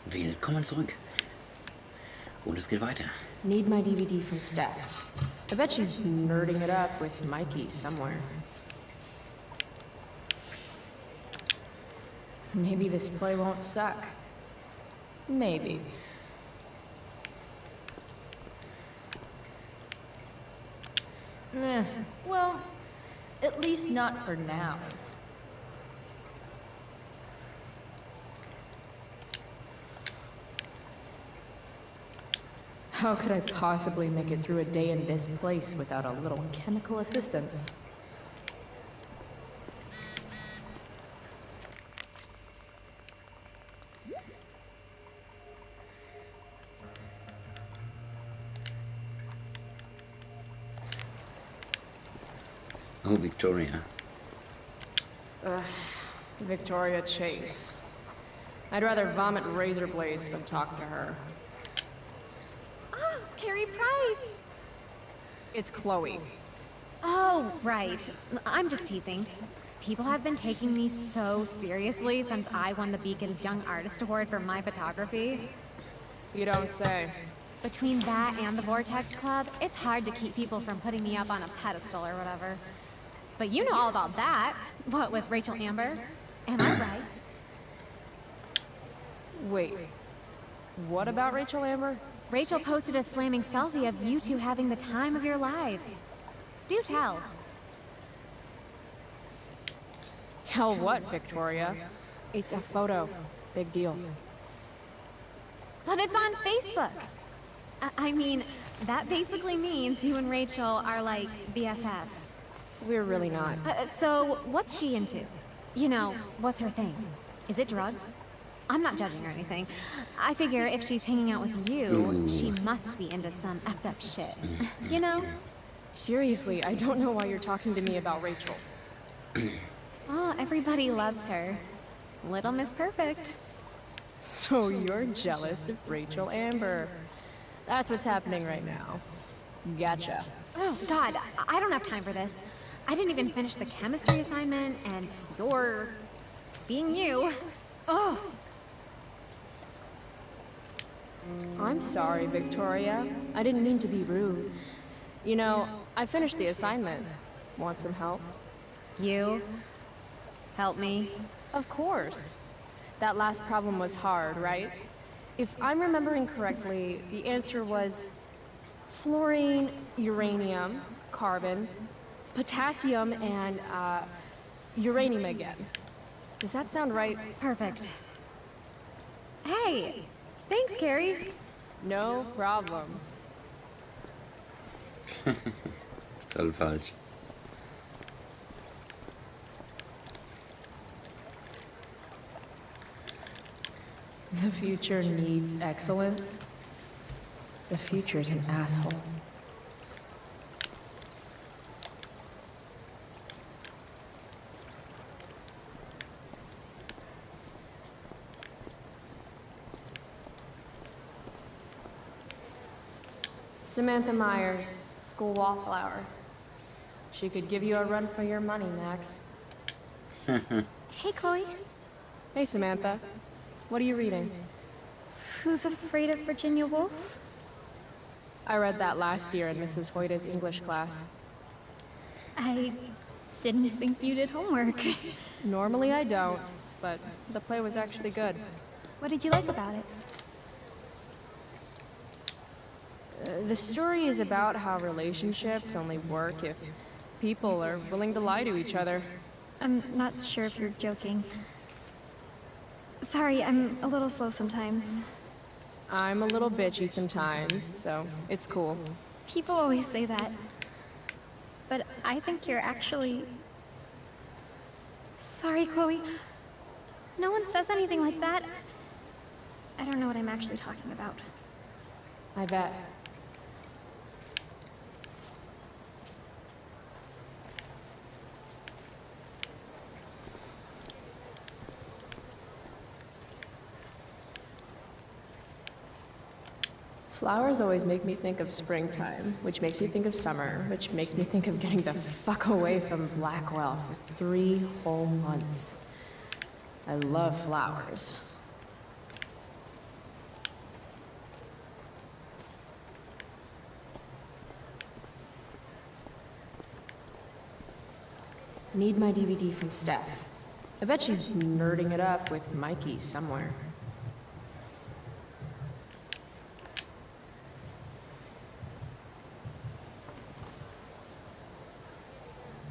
Willkommen zurück. Und es geht weiter. Need my DVD from Steph. I bet she's nerding it up with Mikey somewhere. Maybe this play won't suck. Maybe. Well, at least not for now. How could I possibly make it through a day in this place without a little chemical assistance? Oh, Victoria. Victoria Chase. I'd rather vomit razor blades than talk to her. Oh, Carrie Price! It's Chloe. Oh, right. I'm just teasing. People have been taking me so seriously since I won the Beacon's Young Artist Award for my photography. You don't say. Between that and the Vortex Club, it's hard to keep people from putting me up on a pedestal or whatever. But you know all about that. What, with Rachel Amber? Am I right? Wait. What about Rachel Amber? Rachel posted a slamming selfie of you two having the time of your lives. Do tell. Tell what, Victoria? It's a photo. Big deal. But it's on Facebook. I mean, that basically means you and Rachel are like BFFs. We're really not. So, what's she into? You know, what's her thing? Is it drugs? I'm not judging or anything. I figure if she's hanging out with you, she must be into some effed up shit. You know? Seriously, I don't know why you're talking to me about Rachel. Oh, everybody loves her. Little Miss Perfect. So you're jealous of Rachel Amber. That's what's happening right now. Gotcha. Oh, God, I don't have time for this. I didn't even finish the chemistry assignment, and you're being you. Oh. I'm sorry, Victoria. I didn't mean to be rude. You know, I finished the assignment. Want some help? You? Help me? Of course. That last problem was hard, right? If I'm remembering correctly, the answer was fluorine, uranium, carbon, potassium, and uranium again. Does that sound right? Perfect. Hey, thanks, Carrie. No problem. Total falsch. The future needs excellence. The future's an asshole. Samantha Myers, school wallflower. She could give you a run for your money, Max. Hey, Chloe. Hey, Samantha. What are you reading? Who's Afraid of Virginia Woolf? I read that last year in Mrs. Hoyta's English class. I didn't think you did homework. Normally I don't, but the play was actually good. What did you like about it? The story is about how relationships only work if people are willing to lie to each other. I'm not sure if you're joking. Sorry, I'm a little slow sometimes. I'm a little bitchy sometimes, so it's cool. People always say that. But I think you're actually... Sorry, Chloe. No one says anything like that. I don't know what I'm actually talking about. I bet. Flowers always make me think of springtime, which makes me think of summer, which makes me think of getting the fuck away from Blackwell for 3 whole months. I love flowers. Need my DVD from Steph. I bet she's nerding it up with Mikey somewhere.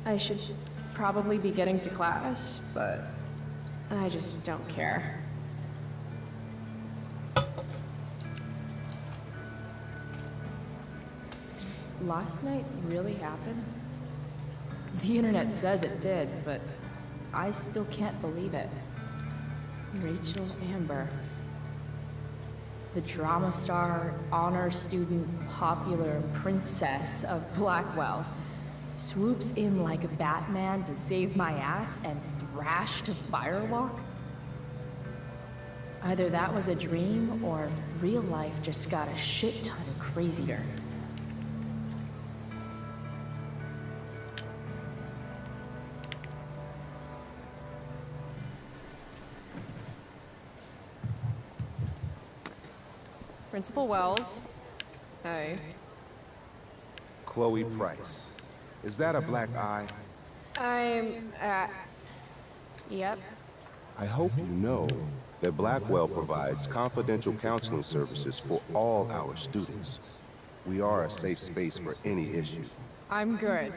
I should probably be getting to class, but I just don't care. Did last night really happen? The internet says it did, but I still can't believe it. Rachel Amber. The drama star, honor student, popular princess of Blackwell swoops in like Batman to save my ass and thrash to Firewalk? Either that was a dream, or real life just got a shit ton crazier. Principal Wells. Hey. Chloe Price. Is that a black eye? Yep. I hope you know that Blackwell provides confidential counseling services for all our students. We are a safe space for any issue. I'm good.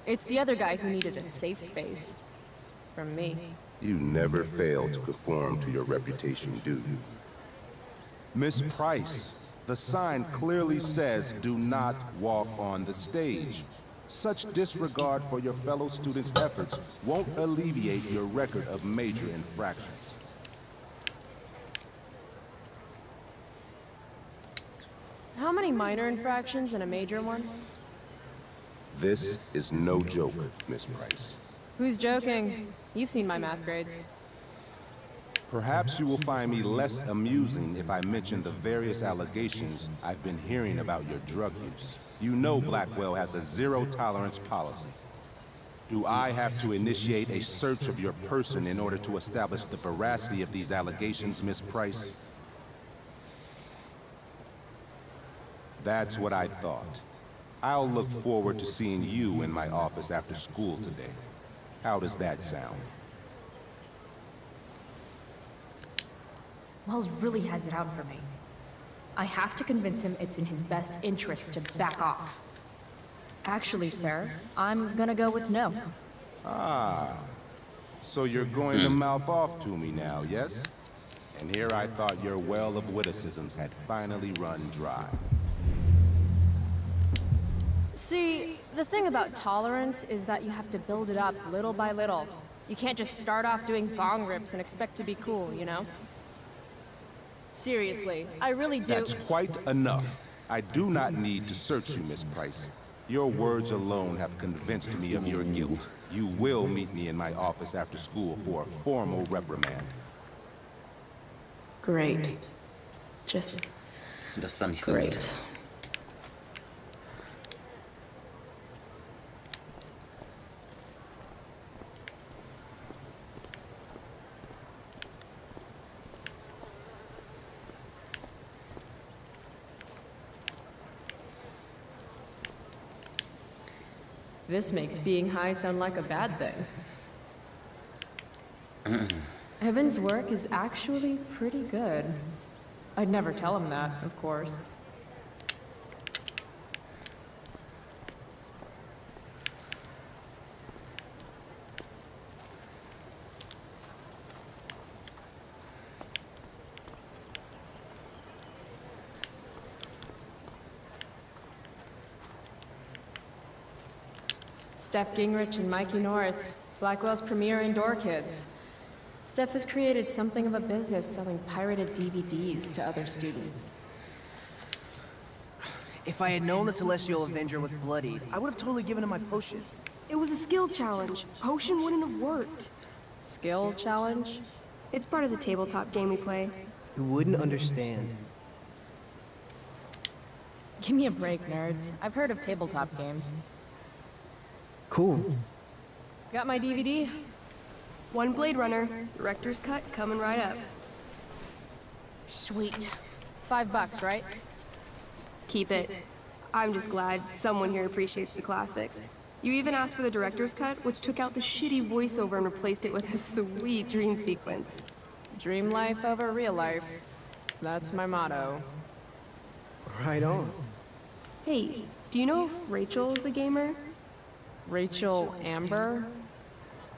It's the other guy who needed a safe space. From me. You never fail to conform to your reputation, do you? Miss Price, the sign clearly says do not walk on the stage. Such disregard for your fellow students' efforts won't alleviate your record of major infractions. How many minor infractions and a major one? This is no joke, Miss Price. Who's joking? You've seen my math grades. Perhaps you will find me less amusing if I mention the various allegations I've been hearing about your drug use. You know Blackwell has a zero-tolerance policy. Do I have to initiate a search of your person in order to establish the veracity of these allegations, Miss Price? That's what I thought. I'll look forward to seeing you in my office after school today. How does that sound? Wells really has it out for me. I have to convince him it's in his best interest to back off. Actually, sir, I'm gonna go with no. Ah, so you're going to mouth off to me now, yes? And here I thought your well of witticisms had finally run dry. See, the thing about tolerance is that you have to build it up little by little. You can't just start off doing bong rips and expect to be cool, you know? Seriously, I really do. That's quite enough. I do not need to search you, Miss Price. Your words alone have convinced me of your guilt. You will meet me in my office after school for a formal reprimand. Great. Just Das war nicht so great. gut. This makes being high sound like a bad thing. Evan's work is actually pretty good. I'd never tell him that, of course. Steph Gingrich and Mikey North, Blackwell's premier indoor kids. Steph has created something of a business selling pirated DVDs to other students. If I had known the Celestial Avenger was bloodied, I would have totally given him my potion. It was a skill challenge. Potion wouldn't have worked. Skill challenge? It's part of the tabletop game we play. You wouldn't understand. Give me a break, nerds. I've heard of tabletop games. Cool. Got my DVD? One Blade Runner, director's cut coming right up. Sweet. $5, right? Keep it. I'm just glad someone here appreciates the classics. You even asked for the director's cut, which took out the shitty voiceover and replaced it with a sweet dream sequence. Dream life over real life. That's my motto. Right on. Hey, do you know if Rachel is a gamer? Rachel Amber?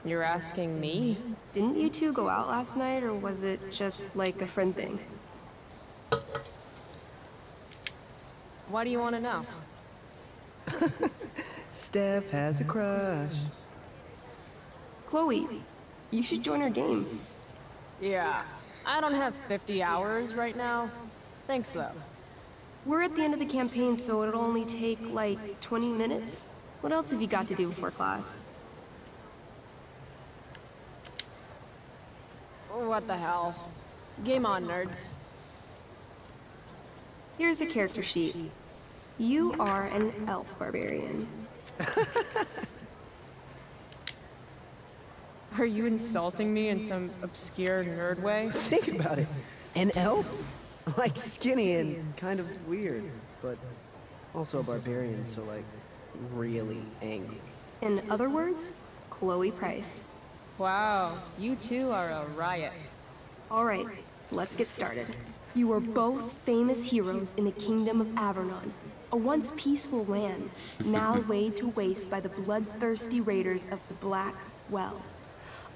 You're asking me? Didn't you two go out last night, or was it just like a friend thing? Why do you want to know? Steph has a crush. Chloe, you should join our game. Yeah, I don't have 50 hours right now. Thanks, though. We're at the end of the campaign, so it'll only take like 20 minutes. What else have you got to do before class? What the hell? Game on, nerds. Here's a character sheet. You are an elf barbarian. Are you insulting me in some obscure nerd way? Think about it. An elf? Like skinny and kind of weird, but also a barbarian, so like really angry. In other words, Chloe Price. Wow, you two are a riot. All right, let's get started. You are both famous heroes in the Kingdom of Avernon, a once peaceful land, now laid to waste by the bloodthirsty raiders of the Black Well.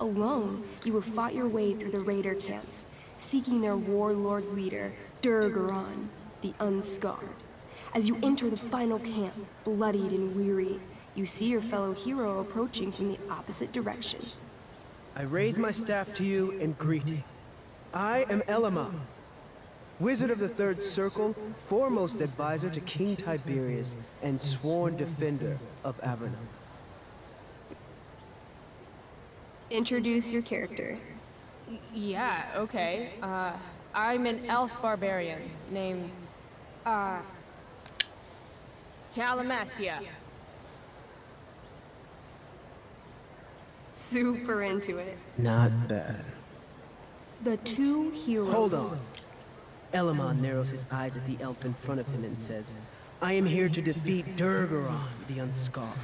Alone, you have fought your way through the raider camps, seeking their warlord leader, Durgaron, the Unscarred. As you enter the final camp, bloodied and weary, you see your fellow hero approaching from the opposite direction. I raise my staff to you in greeting. I am Elamon, Wizard of the Third Circle, foremost advisor to King Tiberius, and sworn defender of Avernon. Introduce your character. Yeah, okay. I'm an elf barbarian named, Calamastia. Super into it. Not bad. The two heroes. Hold on. Elamon narrows his eyes at the elf in front of him and says, I am here to defeat Durgaron, the Unscarred.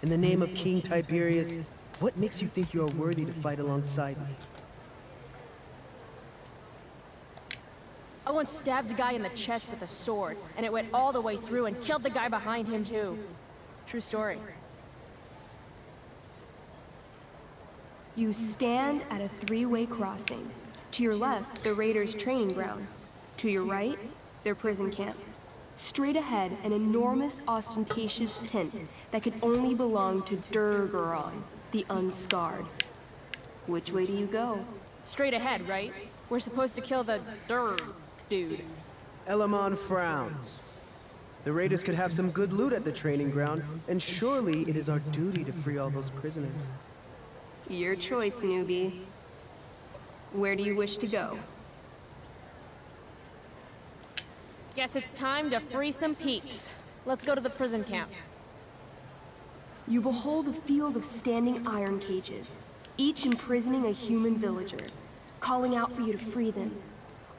In the name of King Tiberius, what makes you think you are worthy to fight alongside me? I once stabbed a guy in the chest with a sword, and it went all the way through and killed the guy behind him too. True story. You stand at a three-way crossing. To your left, the Raiders' training ground. To your right, their prison camp. Straight ahead, an enormous, ostentatious tent that could only belong to Durgaron, the Unscarred. Which way do you go? Straight ahead, right? We're supposed to kill the dude. Elamon frowns. The raiders could have some good loot at the training ground, and surely it is our duty to free all those prisoners. Your choice, newbie. Where do you wish to go? Guess it's time to free some peeps. Let's go to the prison camp. You behold a field of standing iron cages, each imprisoning a human villager, calling out for you to free them.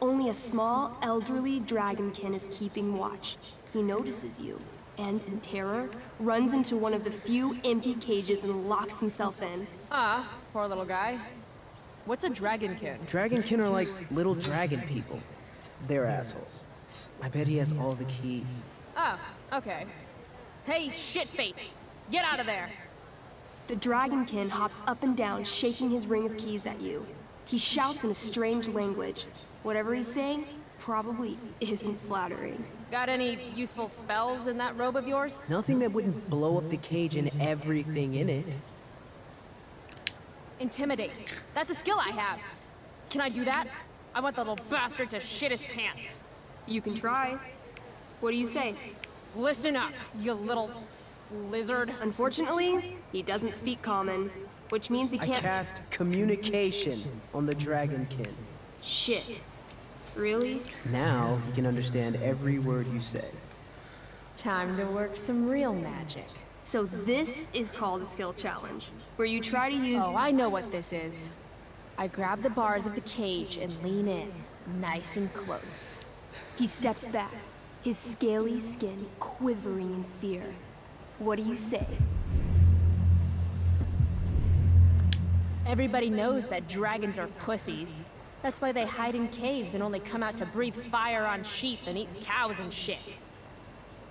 Only a small, elderly dragonkin is keeping watch. He notices you, and in terror, runs into one of the few empty cages and locks himself in. Ah, poor little guy. What's a dragonkin? Dragonkin are like little dragon people. They're assholes. I bet he has all the keys. Oh, okay. Hey, shitface! Get out of there! The dragonkin hops up and down, shaking his ring of keys at you. He shouts in a strange language. Whatever he's saying probably isn't flattering. Got any useful spells in that robe of yours? Nothing that wouldn't blow up the cage and everything in it. Intimidate. That's a skill I have. Can I do that? I want the little bastard to shit his pants. You can try. What do you say? Listen up, you little lizard. Unfortunately, he doesn't speak common, which means he I can't— cast communication on the dragonkin. Shit. Really? Now he can understand every word you say. Time to work some real magic. So this is called a skill challenge, where you try to use— Oh, I know what this is. I grab the bars of the cage and lean in, nice and close. He steps back, his scaly skin quivering in fear. What do you say? Everybody knows that dragons are pussies. That's why they hide in caves and only come out to breathe fire on sheep and eat cows and shit.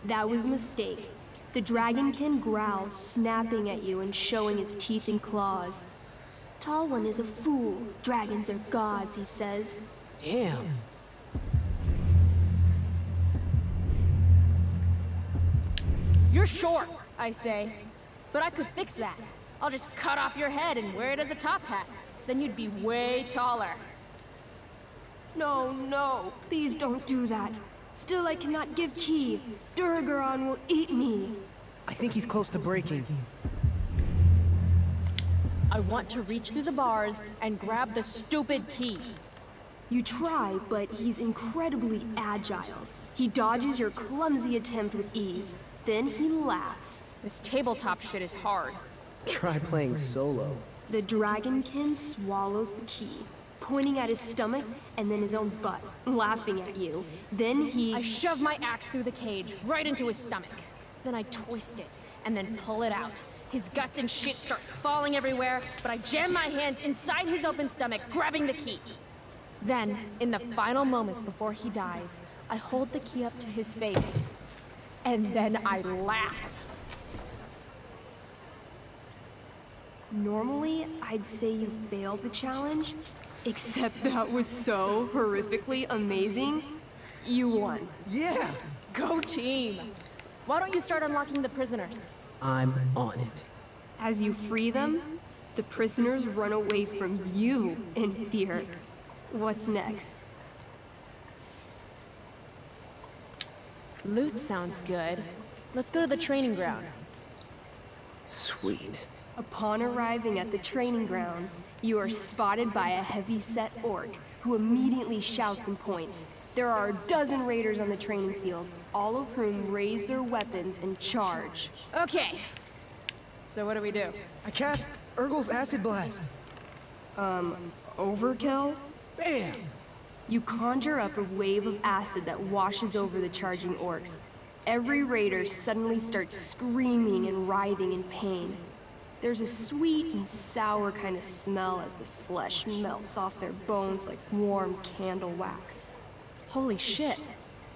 That was a mistake. The dragonkin growls, snapping at you and showing his teeth and claws. Tall One is a fool. Dragons are gods, he says. Damn. You're short, I say. But I could fix that. I'll just cut off your head and wear it as a top hat. Then you'd be way taller. No, no, please don't do that. Still, I cannot give key. Durgaron will eat me. I think he's close to breaking. I want to reach through the bars and grab the stupid key. You try, but he's incredibly agile. He dodges your clumsy attempt with ease. Then he laughs. This tabletop shit is hard. Try playing solo. The dragonkin swallows the key, pointing at his stomach and then his own butt, laughing at you. Then he... I shove my axe through the cage, right into his stomach. Then I twist it, and then pull it out. His guts and shit start falling everywhere, but I jam my hands inside his open stomach, grabbing the key. Then, in the final moments before he dies, I hold the key up to his face. And then I laugh. Normally, I'd say you failed the challenge, except that was so horrifically amazing. You won. Yeah! Go team! Why don't you start unlocking the prisoners? I'm on it. As you free them, the prisoners run away from you in fear. What's next? Loot sounds good. Let's go to the training ground. Sweet. Upon arriving at the training ground, you are spotted by a heavy-set orc who immediately shouts and points. There are a dozen raiders on the training field, all of whom raise their weapons and charge. Okay. So what do we do? I cast Urgel's Acid Blast. Overkill? Bam! You conjure up a wave of acid that washes over the charging orcs. Every raider suddenly starts screaming and writhing in pain. There's a sweet and sour kind of smell as the flesh melts off their bones like warm candle wax. Holy shit.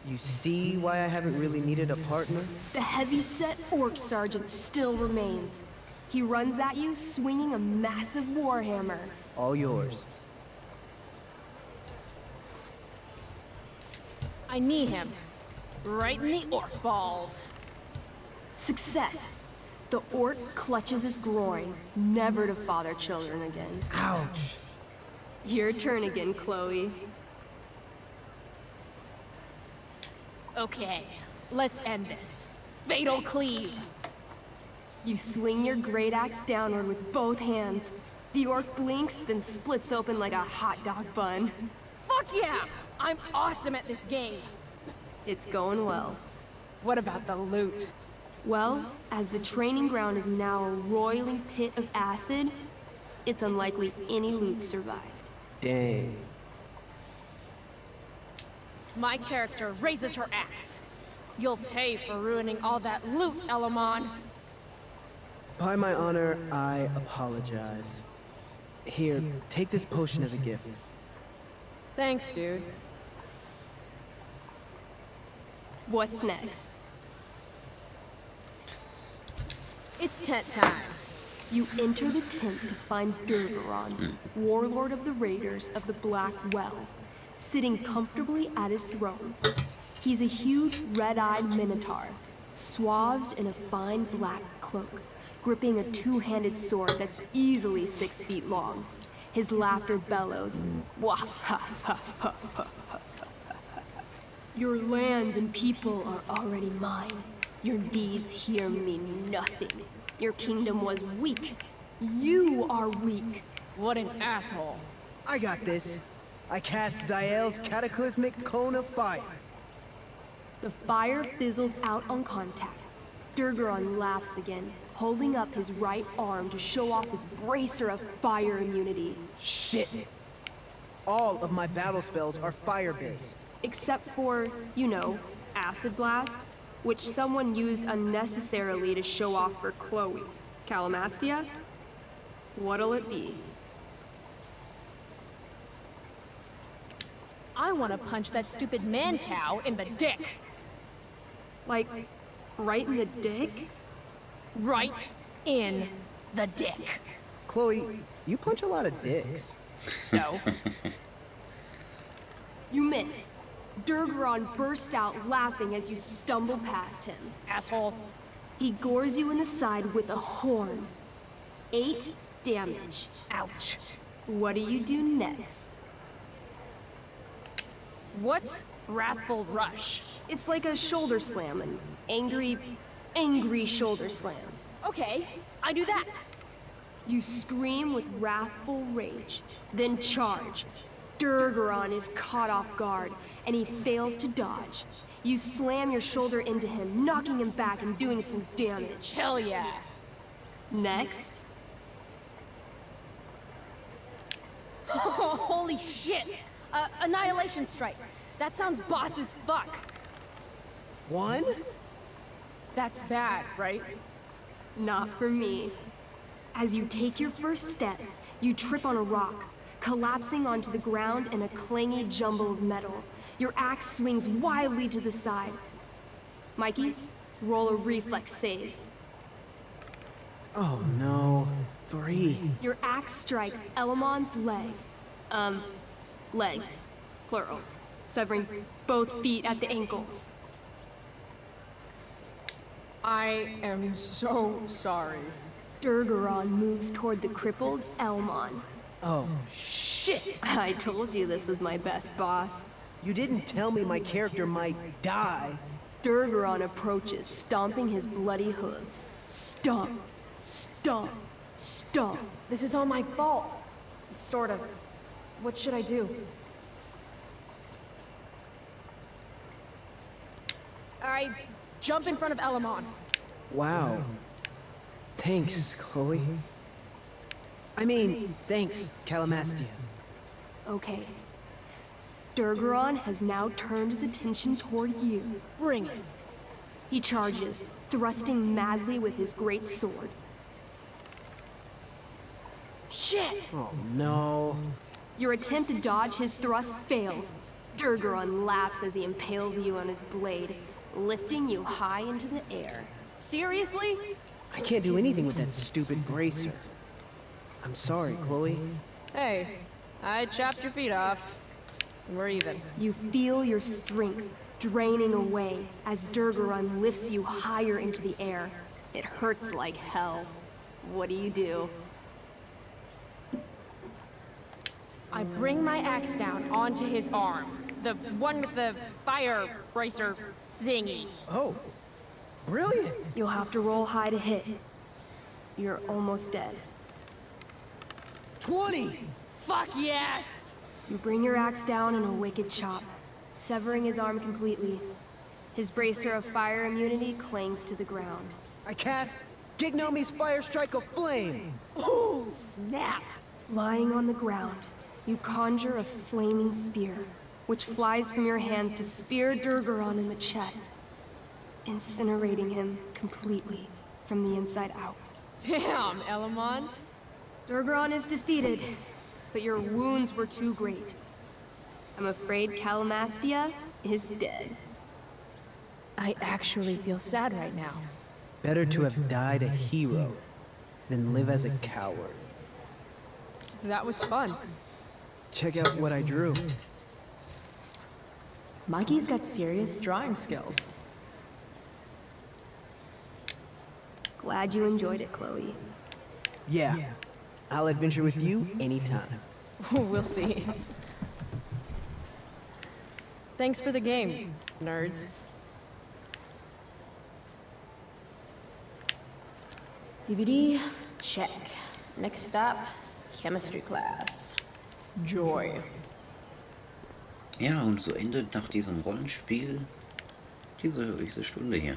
You see why I haven't really needed a partner? The heavy-set orc sergeant still remains. He runs at you, swinging a massive warhammer. All yours. I knee him. Right in the orc balls. Success! The orc clutches his groin, never to father children again. Ouch! Your turn again, Chloe. Okay, let's end this. Fatal cleave. You swing your great axe downward with both hands. The orc blinks, then splits open like a hot dog bun. Fuck yeah! I'm awesome at this game. It's going well. What about the loot? Well, as the training ground is now a roiling pit of acid, it's unlikely any loot survived. Dang. My character raises her axe. You'll pay for ruining all that loot, Elamon. By my honor, I apologize. Here, take this potion as a gift. Thanks, dude. What's next? It's tent time. You enter the tent to find Durgaron, warlord of the Raiders of the Black Well, sitting comfortably at his throne. He's a huge red-eyed minotaur, swathed in a fine black cloak, gripping a two-handed sword that's easily 6 feet long. His laughter bellows. Wah ha ha ha ha ha. Your lands and people are already mine. Your deeds here mean nothing. Your kingdom was weak. You are weak. What an asshole. I got this. I cast Zael's cataclysmic cone of fire. The fire fizzles out on contact. Durgaron laughs again, holding up his right arm to show off his bracer of fire immunity. Shit! All of my battle spells are fire-based. Except for, you know, Acid Blast, which someone used unnecessarily to show off for Chloe. Calamastia? What'll it be? I want to punch that stupid man cow in the dick. Like, right in the dick? Right in the dick. Chloe, you punch a lot of dicks. So, You miss. Durgaron burst out laughing as you stumble past him. asshole. He gores you in the side with a horn. 8 damage. Ouch. What do you do next? What's Wrathful Rush? It's like a shoulder slam, an angry shoulder slam. Okay, I do that. You scream with wrathful rage, then charge. Durgaron is caught off guard, and he fails to dodge. You slam your shoulder into him, knocking him back and doing some damage. Hell yeah. Next, Holy shit! Annihilation Strike. That sounds boss as fuck. 1? That's bad, right? not for me. As you take your first step, you trip on a rock, collapsing onto the ground in a clangy jumble of metal. Your axe swings wildly to the side. Mikey, roll a reflex save. Oh no. 3. Your axe strikes Elamon's leg. Legs. Plural. Severing both feet at the ankles. I am so sorry. Durgaron moves toward the crippled Elmon. Oh, shit! I told you this was my best boss. You didn't tell me my character might die. Durgaron approaches, stomping his bloody hooves. Stomp, stomp, stomp. This is all my fault. Sort of. What should I do? I jump in front of Elamon. Wow. Thanks, Chloe. I mean, thanks, Calamastia. Okay. Durgaron has now turned his attention toward you. Bring it. He charges, thrusting madly with his great sword. Shit! Oh no. Your attempt to dodge his thrust fails. Durgaron laughs as he impales you on his blade, lifting you high into the air. Seriously? I can't do anything with that stupid bracer. I'm sorry, Chloe. Hey, I chopped your feet off. We're even. You feel your strength draining away as Durgaron lifts you higher into the air. It hurts like hell. What do? I bring my axe down onto his arm. The one with the fire bracer thingy. Oh, brilliant! You'll have to roll high to hit. You're almost dead. 20! Fuck yes! You bring your axe down in a wicked chop, severing his arm completely. His bracer of fire immunity clings to the ground. I cast Gignomi's Fire Strike of Flame! Ooh, snap! Lying on the ground, you conjure a flaming spear, which flies from your hands to spear Durgaron in the chest, incinerating him completely from the inside out. Damn, Elamon. Durgaron is defeated, but your wounds were too great. I'm afraid Calamastia is dead. I actually feel sad right now. Better to have died a hero than live as a coward. That was fun. Check out what I drew. Mikey's got serious drawing skills. Glad you enjoyed it, Chloe. Yeah, I'll adventure with you anytime. We'll see. Thanks for the game, nerds. DVD, check. Next stop, chemistry class. Joy. Ja, und so endet nach diesem Rollenspiel diese Stunde hier.